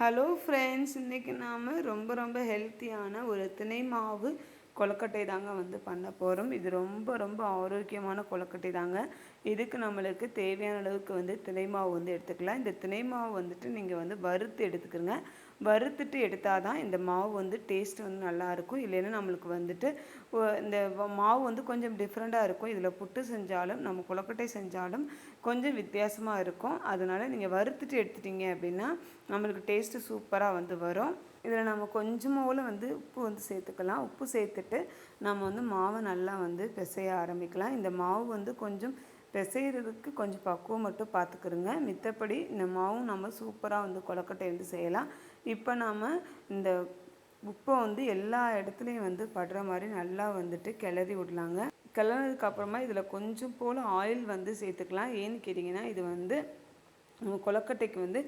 Hello friends, இன்றைக்கி நாம் ரொம்ப ரொம்ப ஹெல்த்தியான ஒரு திணை மாவு கொழுக்கட்டை தாங்க வந்து பண்ண போகிறோம். இது ரொம்ப ரொம்ப ஆரோக்கியமான கொழுக்கட்டை தாங்க. இதுக்கு நம்மளுக்கு தேவையான அளவுக்கு வந்து திணை மாவு வந்து எடுத்துக்கலாம். இந்த திணை மாவு வந்துட்டு நீங்கள் வந்து வறுத்து எடுத்துக்கிறங்க. வறுத்துட்டு எடுத்தால் தான் இந்த மாவு வந்து டேஸ்ட் வந்து நல்லாயிருக்கும். இல்லைன்னா நம்மளுக்கு வந்துட்டு இந்த மாவு வந்து கொஞ்சம் டிஃப்ரெண்ட்டாக இருக்கும். இதில் புட்டு செஞ்சாலும் நம்ம கொழுக்கட்டை செஞ்சாலும் கொஞ்சம் வித்தியாசமாக இருக்கும். அதனால் நீங்கள் வறுத்துட்டு எடுத்துட்டீங்க அப்படின்னா நம்மளுக்கு டேஸ்ட்டு சூப்பராக வந்து வரும். இதில் நம்ம கொஞ்சமாவில் வந்து உப்பு வந்து சேர்த்துக்கலாம். உப்பு சேர்த்துட்டு நம்ம வந்து மாவை நல்லா வந்து பிசைய ஆரம்பிக்கலாம். இந்த மாவு வந்து கொஞ்சம் பிசைகிறதுக்கு கொஞ்சம் பக்குவம் மட்டும் பார்த்துக்கிறோங்க. மித்தபடி இந்த மாவும் நம்ம சூப்பராக வந்து கொழுக்கட்டை வந்து செய்யலாம். இப்போ நாம் இந்த உப்பை வந்து எல்லா இடத்துலையும் வந்து படுற மாதிரி நல்லா வந்துட்டு கிளறி விடலாங்க. கிளறினதுக்கு அப்புறமா இதில் கொஞ்சம் போல் ஆயில் வந்து சேர்த்துக்கலாம். ஏன்னு கேட்டிங்கன்னா இது வந்து கொழுக்கட்டைக்கு வந்து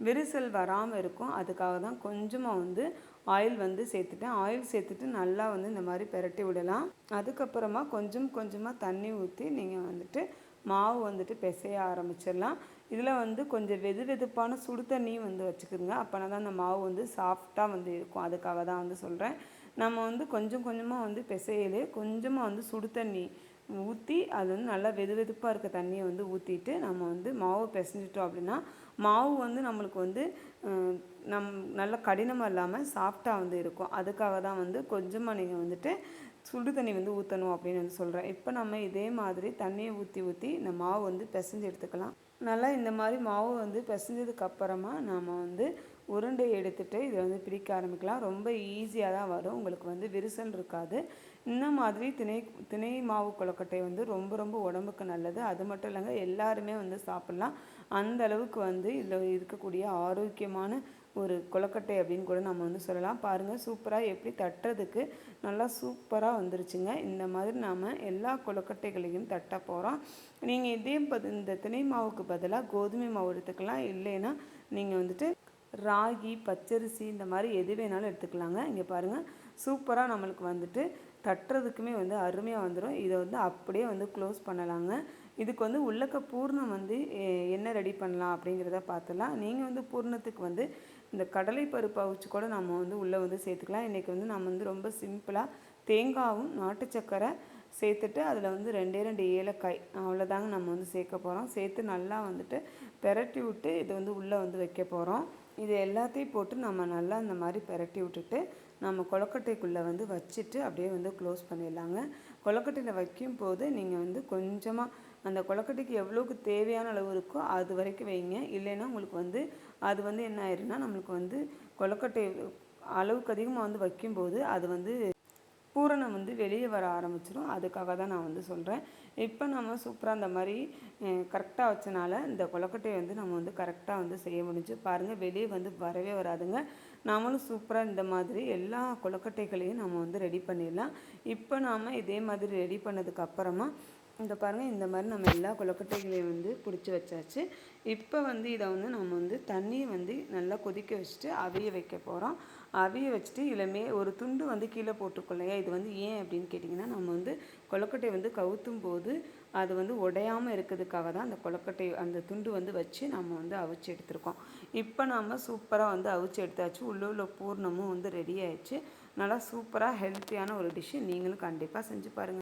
விரிசல் வராமல் இருக்கும். அதுக்காக தான் கொஞ்சமாக வந்து ஆயில் வந்து சேர்த்துட்டேன். ஆயில் சேர்த்துட்டு நல்லா வந்து இந்த மாதிரி பெரட்டி விடலாம். அதுக்கப்புறமா கொஞ்சம் கொஞ்சமாக தண்ணி ஊற்றி நீங்கள் வந்துட்டு மாவு வந்துட்டு பிசைய ஆரம்பிச்சிடலாம். இதில் வந்து கொஞ்சம் வெது வெதுப்பான சுடு தண்ணியும் வந்து வச்சுக்கிறோங்க. அப்போனா தான் அந்த மாவு வந்து சாஃப்டாக வந்து இருக்கும். அதுக்காக தான் வந்து சொல்கிறேன். நம்ம வந்து கொஞ்சம் கொஞ்சமாக வந்து பிசையிலே கொஞ்சமாக வந்து சுடு தண்ணி ஊற்றி அது வந்து நல்லா வெது வெதுப்பாக இருக்க தண்ணியை வந்து ஊற்றிட்டு நம்ம வந்து மாவு பிசைஞ்சிட்டோம் அப்படின்னா மாவு வந்து நம்மளுக்கு வந்து நல்ல கடினமாக இல்லாமல் சாஃப்டாக வந்து இருக்கும். அதுக்காக தான் வந்து கொஞ்சமாக நீங்கள் வந்துட்டு சுடு தண்ணி வந்து ஊற்றணும் அப்படின்னு வந்து சொல்கிறேன். இப்போ நம்ம இதே மாதிரி தண்ணியை ஊற்றி ஊற்றி இந்த மாவு வந்து பிசைஞ்சு எடுத்துக்கலாம். நல்லா இந்த மாதிரி மாவு வந்து பிசைஞ்சதுக்கப்புறமா நாம் வந்து உருண்டை எடுத்துகிட்டு இதை வந்து பிடிக்க ஆரம்பிக்கலாம். ரொம்ப ஈஸியாக தான் வரும். உங்களுக்கு வந்து விரிசல் இருக்காது. இந்த மாதிரி திணை மாவு கொழுக்கட்டை வந்து ரொம்ப ரொம்ப உடம்புக்கு நல்லது. அது மட்டும் இல்லைங்க, எல்லாருமே வந்து சாப்பிட்லாம். அந்த அளவுக்கு வந்து இதில் இருக்கக்கூடிய ஆரோக்கியமான ஒரு கொழுக்கட்டை அப்படின்னு கூட நம்ம வந்து சொல்லலாம். பாருங்கள், சூப்பராக எப்படி தட்டுறதுக்கு நல்லா சூப்பராக வந்துருச்சுங்க. இந்த மாதிரி நாம் எல்லா கொழுக்கட்டைகளையும் தட்ட போகிறோம். நீங்கள் இந்த திணை மாவுக்கு பதிலாக கோதுமை மாவு எடுத்துக்கலாம். இல்லைன்னா நீங்கள் வந்துட்டு ராகி, பச்சரிசி இந்த மாதிரி எது வேணாலும் எடுத்துக்கலாங்க. இங்கே பாருங்கள், சூப்பராக நம்மளுக்கு வந்துட்டு தட்டுறதுக்குமே வந்து அருமையாக வந்துடும். இதை வந்து அப்படியே வந்து க்ளோஸ் பண்ணலாங்க. இதுக்கு வந்து உள்ளக்க பூர்ணம் வந்து என்ன ரெடி பண்ணலாம் அப்படிங்கிறத பார்த்துலாம். நீங்கள் வந்து பூர்ணத்துக்கு வந்து இந்த கடலை பருப்பு அவிச்சு கூட நம்ம வந்து உள்ளே வந்து சேர்த்துக்கலாம். இன்றைக்கி வந்து நம்ம வந்து ரொம்ப சிம்பிளாக தேங்காயும் நாட்டு சக்கரை சேர்த்துட்டு அதில் வந்து 2 ஏலக்காய் அவ்வளோதாங்க நம்ம வந்து சேர்க்க போகிறோம். சேர்த்து நல்லா வந்துட்டு பெரட்டி விட்டு இதை வந்து உள்ளே வந்து வைக்க போகிறோம். இது எல்லாத்தையும் போட்டு நம்ம நல்லா இந்த மாதிரி பெரட்டி விட்டுட்டு நம்ம கொழுக்கட்டைக்குள்ளே வந்து வச்சுட்டு அப்படியே வந்து க்ளோஸ் பண்ணிடலாங்க. கொழுக்கட்டையில் வைக்கும் போது நீங்கள் வந்து கொஞ்சமாக அந்த கொழுக்கட்டைக்கு எவ்வளோக்கு தேவையான அளவு இருக்கோ அது வரைக்கும் வைங்க. இல்லைன்னா உங்களுக்கு வந்து அது வந்து என்ன ஆயிருன்னா நம்மளுக்கு வந்து கொழுக்கட்டை அளவுக்கு அதிகமாக வந்து வைக்கும்போது அது வந்து பூரணம் வந்து வெளியே வர ஆரம்பிச்சிடும். அதுக்காக தான் நான் வந்து சொல்கிறேன். இப்போ நம்ம சூப்பராக அந்த மாதிரி கரெக்டாக வச்சனால இந்த கொழுக்கட்டையை வந்து நம்ம வந்து கரெக்டாக வந்து செய்ய முடிஞ்சு. பாருங்கள், வெளியே வந்து வரவே வராதுங்க. நம்மளும் சூப்பராக இந்த மாதிரி எல்லா கொழுக்கட்டைகளையும் நம்ம வந்து ரெடி பண்ணிடலாம். இப்போ நாம் இதே மாதிரி ரெடி பண்ணதுக்கப்புறமா இந்த பாருங்கள், இந்த மாதிரி நம்ம எல்லா கொழுக்கட்டைகளையும் வந்து பிடிச்சி வச்சாச்சு. இப்போ வந்து இதை வந்து நம்ம வந்து தண்ணியை வந்து நல்லா கொதிக்க வச்சுட்டு அவிய வைக்க போகிறோம். அவிய வச்சுட்டு இதில் ஒரு துண்டு வந்து கீழே போட்டுக்கொள்ளையா. இது வந்து ஏன் அப்படின்னு கேட்டிங்கன்னா, நம்ம வந்து கொழுக்கட்டை வந்து கவுத்தும் போது அது வந்து உடையாமல் இருக்கிறதுக்காக தான் அந்த கொழுக்கட்டை அந்த துண்டு வந்து வச்சு நம்ம வந்து அவிச்சு எடுத்துருக்கோம். இப்போ நம்ம சூப்பராக வந்து அவிச்சு எடுத்தாச்சு. உள்ள பூர்ணமும் வந்து ரெடி ஆயிடுச்சு. நல்லா சூப்பராக ஹெல்த்தியான ஒரு டிஷ்ஷு. நீங்களும் கண்டிப்பாக செஞ்சு பாருங்கள்.